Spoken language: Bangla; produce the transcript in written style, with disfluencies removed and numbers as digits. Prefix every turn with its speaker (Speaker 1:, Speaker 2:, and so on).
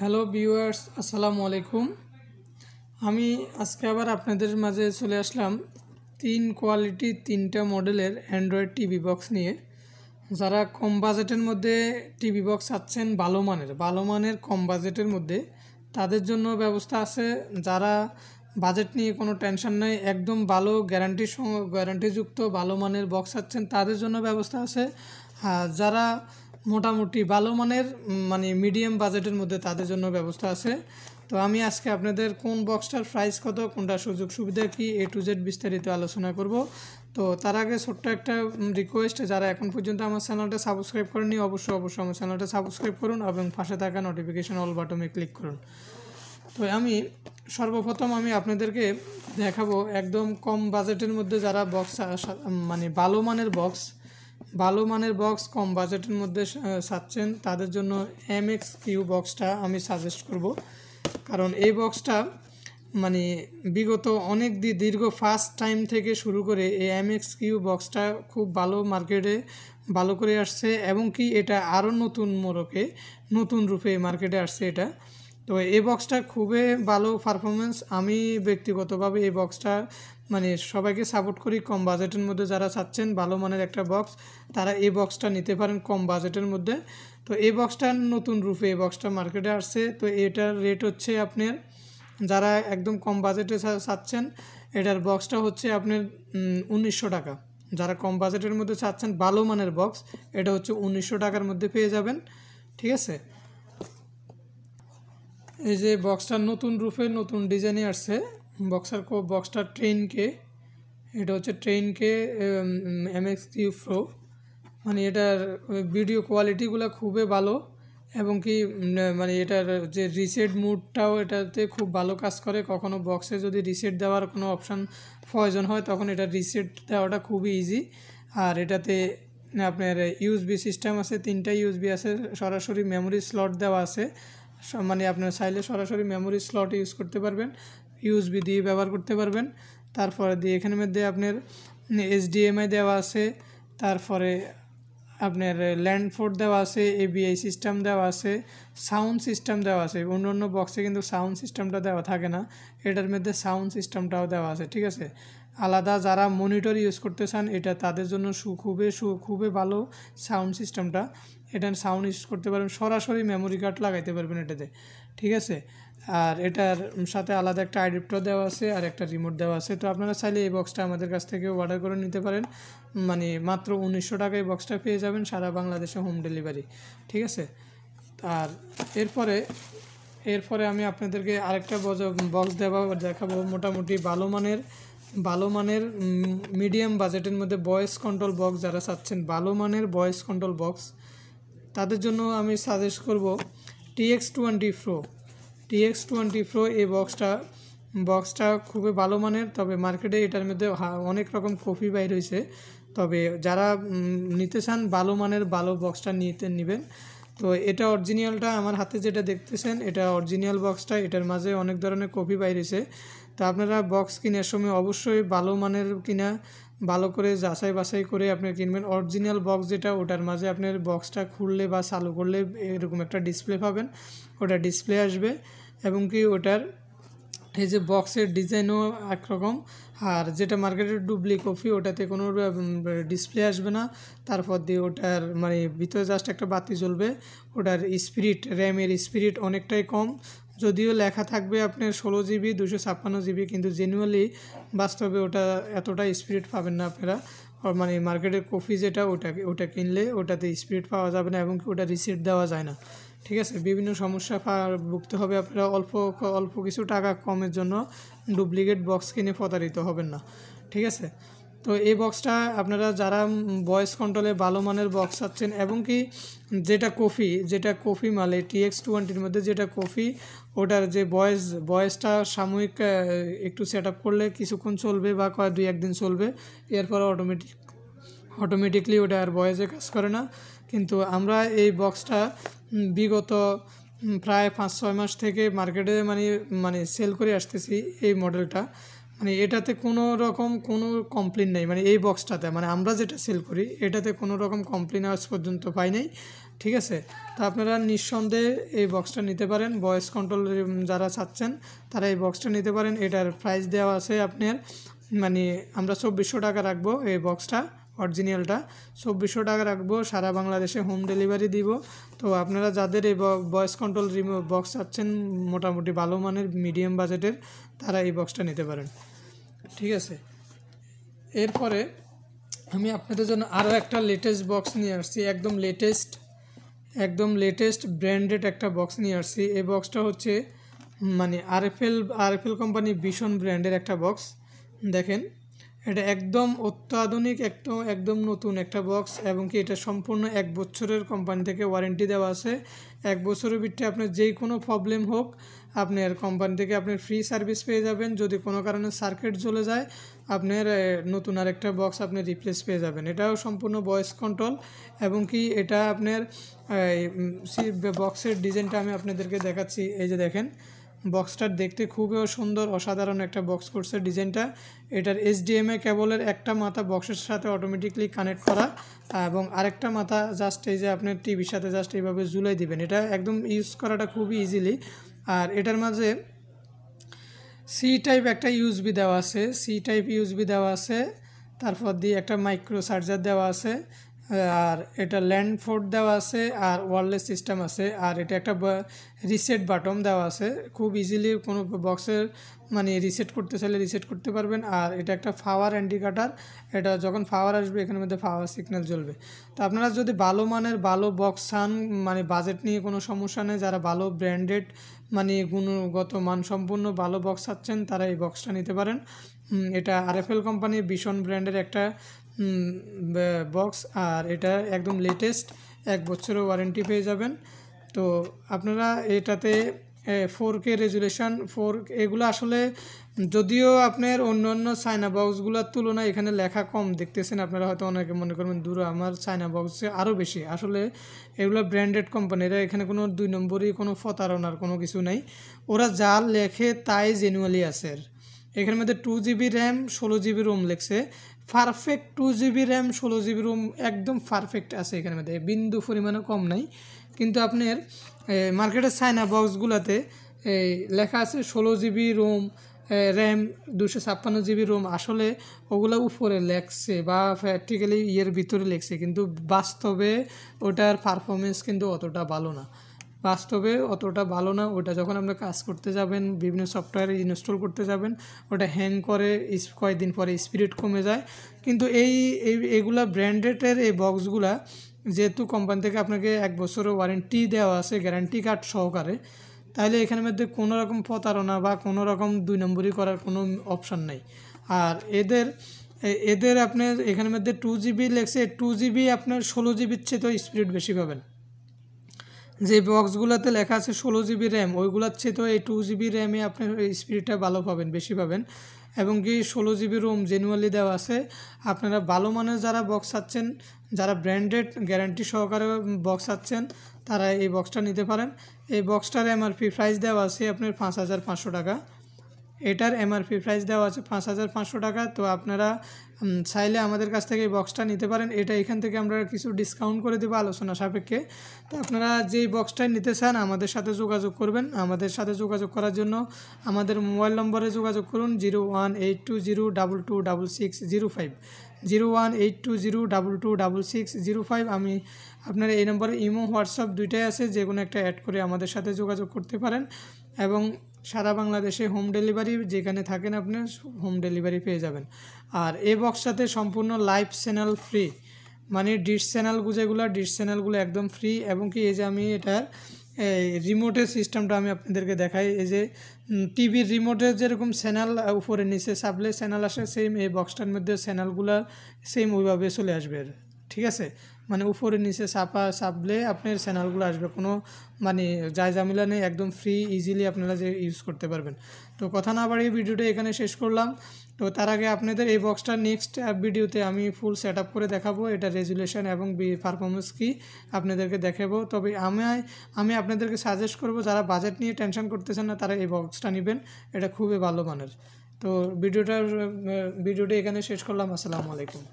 Speaker 1: হ্যালো ভিউয়ার্স, আসসালামু আলাইকুম। আমি আজকে আবার আপনাদের মাঝে চলে আসলাম তিন কোয়ালিটি তিনটা মডেলের অ্যান্ড্রয়েড টিভি বক্স নিয়ে। যারা কম বাজেটের মধ্যে টিভি বক্স চাচ্ছেন ভালো মানের কম বাজেটের মধ্যে, তাদের জন্য ব্যবস্থা আছে। যারা বাজেট নিয়ে কোনো টেনশন নেই, একদম ভালো গ্যারান্টিযুক্ত ভালো মানের বক্স চাচ্ছেন, তাদের জন্য ব্যবস্থা আছে। যারা মোটামুটি ভালো মানের মিডিয়াম বাজেটের মধ্যে, তাদের জন্য ব্যবস্থা আছে। তো আমি আজকে আপনাদের কোন বক্সটার প্রাইস কত, কোনটা সুযোগ সুবিধা কি, A to Z বিস্তারিত আলোচনা করব। তো তার আগে ছোট্ট একটা রিকোয়েস্ট, যারা এখন পর্যন্ত আমার চ্যানেলটা সাবস্ক্রাইব করেননি অবশ্যই আমার চ্যানেলটা সাবস্ক্রাইব করুন এবং পাশে থাকা নোটিফিকেশন অল বাটনে ক্লিক করুন। তো আমি সর্বপ্রথম আপনাদেরকে দেখাবো একদম কম বাজেটের মধ্যে যারা বক্স ভালো মানের বক্স কম বাজেটের মধ্যে চাচ্ছেন, তাদের জন্য MXQ বক্সটা আমি সাজেস্ট করব। কারণ এই বক্সটা বিগত অনেক দীর্ঘ ফার্স্ট টাইম থেকে শুরু করে এই MXQ বক্সটা খুব ভালো মার্কেটে ভালো করে আসছে, এবং কি এটা আরও নতুন রূপে মার্কেটে আসছে এটা। তো এই বক্সটা খুবই ভালো পারফরমেন্স। আমি ব্যক্তিগতভাবে এই বক্সটা সবাইকে সাপোর্ট করি। কম বাজেটের মধ্যে যারা চাচ্ছেন ভালো মানের একটা বক্স, তারা এই বক্সটা নিতে পারেন কম বাজেটের মধ্যে। তো এই বক্সটা নতুন রূপে এই বক্সটা মার্কেটে আসছে। তো এটার রেট হচ্ছে আপনার, যারা একদম কম বাজেটে চাচ্ছেন, এটার বক্সটা হচ্ছে আপনার 1900 টাকা। যারা কম বাজেটের মধ্যে চাচ্ছেন ভালো মানের বক্স, এটা হচ্ছে 1900 টাকার মধ্যে পেয়ে যাবেন। ঠিক আছে, এই যে বক্সটা নতুন রূপে নতুন ডিজাইনে আসছে। বক্সটা ট্রেনকে, এটা হচ্ছে ট্রেনকে MXQ প্রো। এটার ভিডিও কোয়ালিটিগুলো খুবই ভালো, এবং কি এটার যে রিসেট মুডটাও এটাতে খুব ভালো কাজ করে। কখনো বক্সে যদি রিসেট দেওয়ার কোনো অপশান প্রয়োজন হয়, তখন এটা রিসেট দেওয়াটা খুবই ইজি। আর এটাতে আপনার USB সিস্টেম আছে, 3টা USB আছে, সরাসরি মেমোরি স্লট দেওয়া আছে। আপনার চাইলে সরাসরি মেমোরি স্লট ইউজ করতে পারবেন, USB দিয়ে ব্যবহার করতে পারবেন। তারপরে এখানের মধ্যে আপনার HDMI দেওয়া আছে, তারপরে আপনার ল্যান্ড পোর্ট দেওয়া আছে, ABI সিস্টেম দেওয়া আছে, সাউন্ড সিস্টেম দেওয়া আছে। অন্য বক্সে কিন্তু সাউন্ড সিস্টেমটা দেওয়া থাকে না, এটার মধ্যে সাউন্ড সিস্টেমটাও দেওয়া আছে। ঠিক আছে, আলাদা যারা মনিটর ইউজ করতে চান, এটা তাদের জন্য খুবই ভালো সাউন্ড সিস্টেমটা। এটা সাউন্ড ইউজ করতে পারবেন, সরাসরি মেমোরি কার্ড লাগাইতে পারবেন এটাতে। ঠিক আছে, আর এটার সাথে আলাদা একটা অ্যাডাপ্টার দেওয়া আছে আর একটা রিমোট দেওয়া আছে। তো আপনারা চাইলে এই বক্সটা আমাদের কাছ থেকে অর্ডার করে নিতে পারেন। মাত্র 1900 টাকায় বক্সটা পেয়ে যাবেন, সারা বাংলাদেশে হোম ডেলিভারি। ঠিক আছে, আর এরপরে আমি আপনাদেরকে আরেকটা বক্স দেখাবো মোটামুটি ভালো মানের মিডিয়াম বাজেটের মধ্যে ভয়েস কন্ট্রোল বক্স। যারা চাচ্ছেন ভালো মানের ভয়েস কন্ট্রোল বক্স, তাদের জন্য আমি সাজেস্ট করব TX20 Pro। এই বক্সটা খুবই ভালো মানের, তবে মার্কেটে এটার মধ্যে অনেক রকম কপি বাইর হয়েছে। তবে যারা নিতে চান ভালো মানের ভালো বক্সটা নেবেন। তো এটা অরিজিনালটা আমার হাতে যেটা দেখতেছেন, এটা অরিজিনাল বক্সটা। এটার মাঝে অনেক ধরনের কপি বাইরেছে। তো আপনারা বক্স কেনার সময় অবশ্যই ভালো মানের ভালো করে যাচাই বাছাই করে আপনি কিনবেন। অরিজিনাল বক্স যেটা, ওটার মাঝে আপনার বক্সটা খুললে বা চালু করলে এরকম একটা ডিসপ্লে পাবেন, ওটা ডিসপ্লে আসবে, এবং কি ওটার এই যে বক্সের ডিজাইনও একরকম। আর যেটা মার্কেটের ডুপ্লিকেট, ওটাতে কোনো ডিসপ্লে আসবে না। তারপর দিয়ে ওটার ভিতরে জাস্ট একটা বাতি জ্বলবে। ওটার র্যামের স্পিড অনেকটাই কম, যদিও লেখা থাকবে আপনার 16 GB 256 GB, কিন্তু জেনুয়ালি বাস্তবে ওটা এতটা স্পিড পাবেন না আপনারা। মার্কেটের কপি যেটা, ওটা কিনলে ওটাতে স্পিড পাওয়া যাবে না, এবং ওটা রিসিট দেওয়া যায় না। ঠিক আছে, বিভিন্ন সমস্যা ভুগতে হবে আপনারা। অল্প কিছু টাকা কমের জন্য ডুপ্লিকেট বক্স কিনে প্রতারিত হবেন না। ঠিক আছে, তো এই বক্সটা আপনারা যারা ভয়েস কন্ট্রোলে ভালো মানের বক্স চাচ্ছেন, এবং কি যেটা কপি মালে TX20-র মধ্যে যেটা কপি, ওটার যে ভয়েসটা সাময়িক একটু সেট আপ করলে কিছুক্ষণ চলবে বা 2-1 দিন চলবে, এরপর অটোমেটিকলি ওটা আর ভয়েসে কাজ করে না। কিন্তু আমরা এই বক্সটা বিগত প্রায় 5-6 মাস থেকে মার্কেটে সেল করে আসতেছি। এই মডেলটা এটাতে কোনো রকম কোনো কমপ্লেন নেই। এই বক্সটাতে আমরা যেটা সেল করি, এটাতে কোনো রকম কমপ্লেন আজ পর্যন্ত পাই নাই। ঠিক আছে। তো আপনারা নিঃসন্দেহে এই বক্সটা নিতে পারেন, ভয়েস কন্ট্রোল যারা চাচ্ছেন তারা এই বক্সটা নিতে পারেন। এটার প্রাইস দেওয়া আছে আপনার, মানে আমরা 2400 টাকা রাখবো এই বক্সটা, অরিজিনালটা 2400 টাকা রাখবো, সারা বাংলাদেশে হোম ডেলিভারি দিব। তো আপনারা যাদের এই ভয়েস কন্ট্রোল বক্স চাচ্ছেন মোটামুটি ভালো মানের মিডিয়াম বাজেটের, তারা এই বক্সটা নিতে পারেন। ঠিক আছে। এরপরে আমি আপনাদের জন্য আরও একটা লেটেস্ট বক্স নিয়ে আসছি, একদম লেটেস্ট ব্র্যান্ডেড একটা বক্স নিয়ে আসছি। এই বক্সটা হচ্ছে মানে আরএফএল কোম্পানি ভীষণ ব্র্যান্ডের একটা বক্স। দেখেন এটা একদম অত্যাধুনিক, একদম নতুন একটা বক্স, এবং কি এটা সম্পূর্ণ 1 বছরের কোম্পানি থেকে ওয়ারেন্টি দেওয়া আছে। 1 বছরের ভিতরে আপনার যেই কোনো প্রবলেম হোক আপনার কোম্পানি থেকে আপনি ফ্রি সার্ভিস পেয়ে যাবেন। যদি কোনো কারণে সার্কিট জ্বলে যায় আপনার নতুন আরেকটা বক্স আপনি রিপ্লেস পেয়ে যাবেন। এটাও সম্পূর্ণ ভয়েস কন্ট্রোল, এবং কি এটা আপনার বক্সের ডিজাইনটা আমি আপনাদেরকে দেখাচ্ছি। এই যে দেখেন বক্সটা দেখতে খুবই সুন্দর, অসাধারণ একটা বক্স করছে ডিজাইনটা। এটার HDMI কেবলের একটা মাথা বক্সের সাথে অটোমেটিকলি কানেক্ট করা, এবং আরেকটা মাথা জাস্ট এই যে আপনার টিভির সাথে জাস্ট এইভাবে ঝুলাই দিবেন। এটা একদম ইউজ করাটা খুবই ইজিলি। আর এটার মাঝে সি টাইপ একটা ইউএসবি দেওয়া আছে, তারপর দিয়ে একটা মাইক্রো চার্জার দেওয়া আছে, আর এটা ল্যান্ড পোর্ট দেওয়া আছে, আর ওয়্যারলেস সিস্টেম আছে, আর এটা একটা রিসেট বাটন দেওয়া আছে। খুব ইজিলি কোনো বক্সের মানে রিসেট করতে চাইলে রিসেট করতে পারবেন। আর এটা একটা পাওয়ার ইন্ডিকেটর, এটা যখন পাওয়ার আসবে এখানের মধ্যে পাওয়ার সিগন্যাল জ্বলবে। তো আপনারা যদি ভালো মানের ভালো বক্স চান, মানে বাজেট নিয়ে কোনো সমস্যা নেই, যারা ভালো ব্র্যান্ডেড মানে গুণগত মানসম্পন্ন ভালো বক্স চাচ্ছেন তারা এই বক্সটা নিতে পারেন। এটা আরএফএল কোম্পানির ভীষণ ব্র্যান্ডের একটা বক্স, আর এটা একদম লেটেস্ট, 1 বছরের ওয়ারেন্টি পেয়ে যাবেন। তো আপনারা এটাতে 4K রেজুলেশন এগুলো আসলে যদিও আপনার অন্য চায়না বক্সগুলোর তুলনায় এখানে লেখা কম দেখতেছেন, আপনারা হয়তো অনেকে মনে করবেন দূর আমার চায়না বক্সে আরও বেশি। আসলে এগুলো ব্র্যান্ডেড কোম্পানিরা, এখানে কোনো 2 নম্বরই কোনো প্রতারণার কোনো কিছু নেই, ওরা যা লেখে তাই জেনুয়ালি আছে। এখানের মধ্যে 2GB র্যাম 16GB রোম লেখছে, perfect 2GB RAM 16GB ROM একদম পারফেক্ট আছে এখানের মধ্যে, বিন্দু পরিমাণে কম নাই। কিন্তু আপনার মার্কেটের চায়না বক্সগুলোতে লেখা আছে 16GB Rome RAM 256GB Rome, আসলে ওগুলো উপরে লেখছে বা প্র্যাকটিক্যালি ভিতরে লেখছে, কিন্তু বাস্তবে ওটার পারফরমেন্স কিন্তু অতটা ভালো না। ওটা যখন আপনি কাজ করতে যাবেন, বিভিন্ন সফটওয়্যার ইনস্টল করতে যাবেন, ওটা হ্যাং করে, কয়েকদিন পরে স্পিড কমে যায়। কিন্তু এইগুলা ব্র্যান্ডেডের এই বক্সগুলা যেহেতু কোম্পানি থেকে আপনাকে 1 বছরের ওয়ারেন্টি দেওয়া আছে গ্যারান্টি কার্ড সহকারে, তাহলে এখানের মধ্যে কোনো রকম প্রতারণা বা কোনো রকম 2 নম্বরই করার কোনো অপশান নেই। আর এদের আপনার এখানের মধ্যে 2GB লেখছে, 2GB আপনার 16GBর চেয়ে তো স্পিড বেশি পাবেন। যে বক্সগুলোতে লেখা আছে 16GB র্যাম, ওইগুলোর চেয়ে তো এই 2GB র্যামে আপনার স্পিডটা ভালো পাবেন, বেশি পাবেন। এবং কি 16GB রোম জেনুয়ালি দেওয়া আছে। আপনারা ভালো মানের যারা বক্স চাচ্ছেন, যারা ব্র্যান্ডেড গ্যারান্টি সহকারে বক্স চাচ্ছেন, তারা এই বক্সটা নিতে পারেন। এই বক্সটার MRP প্রাইস দেওয়া আছে আপনার 5500 টাকা। এটার MRP প্রাইস দেওয়া আছে 5500 টাকা। তো আপনারা চাইলে আমাদের কাছ থেকে এই বক্সটা নিতে পারেন। এটা এখান থেকে আমরা কিছু ডিসকাউন্ট করে দেবো আলোচনা সাপেক্ষে। তো আপনারা যেই বক্সটাই নিতে চান আমাদের সাথে যোগাযোগ করবেন। আমাদের সাথে যোগাযোগ করার জন্য আমাদের মোবাইল নম্বরে যোগাযোগ করুন 01820226605 01820226605। আমি আপনার এই নম্বরে ইমো হোয়াটসঅ্যাপ দুইটাই আছে, যে কোনো একটা অ্যাড করে আমাদের সাথে যোগাযোগ করতে পারেন। এবং সারা বাংলাদেশে হোম ডেলিভারি, যেখানে থাকেন আপনি হোম ডেলিভারি পেয়ে যাবেন। আর এই বক্সটাতে সম্পূর্ণ লাইভ চ্যানেল ফ্রি, মানে ডিশ চ্যানেলগুলো একদম ফ্রি। এবং কি এই যে আমি এটার রিমোটের সিস্টেমটা আমি আপনাদেরকে দেখাই। এই যে টিভির রিমোটের যেরকম চ্যানেল উপরে নিচে চাপলে চ্যানেল আসে, সেম এই বক্সটার মধ্যে চ্যানেলগুলো সেম ওইভাবে চলে আসবে। ঠিক আছে, মানে উপরে নিচে চাপলে আপনার চ্যানেলগুলো আসবে, কোনো মানে ঝামেলা নেই, একদম ফ্রি ইজিলি আপনারা যে ইউজ করতে পারবেন। তো কথা না বাড়িয়ে ভিডিওটা এখানে শেষ করলাম। তো তার আগে আপনাদের এই বক্সটা নেক্সট ভিডিওতে আমি ফুল সেট আপ করে দেখাবো, এটা রেজুলেশন এবং পারফরমেন্স কি আপনাদেরকে দেখাবো। তবে আমি আপনাদেরকে সাজেস্ট করব, যারা বাজেট নিয়ে টেনশন করতেছেন না তারা এই বক্সটা নেবেন, এটা খুবই ভালো মানের। তো ভিডিওটা এখানে শেষ করলাম। আসসালামু আলাইকুম।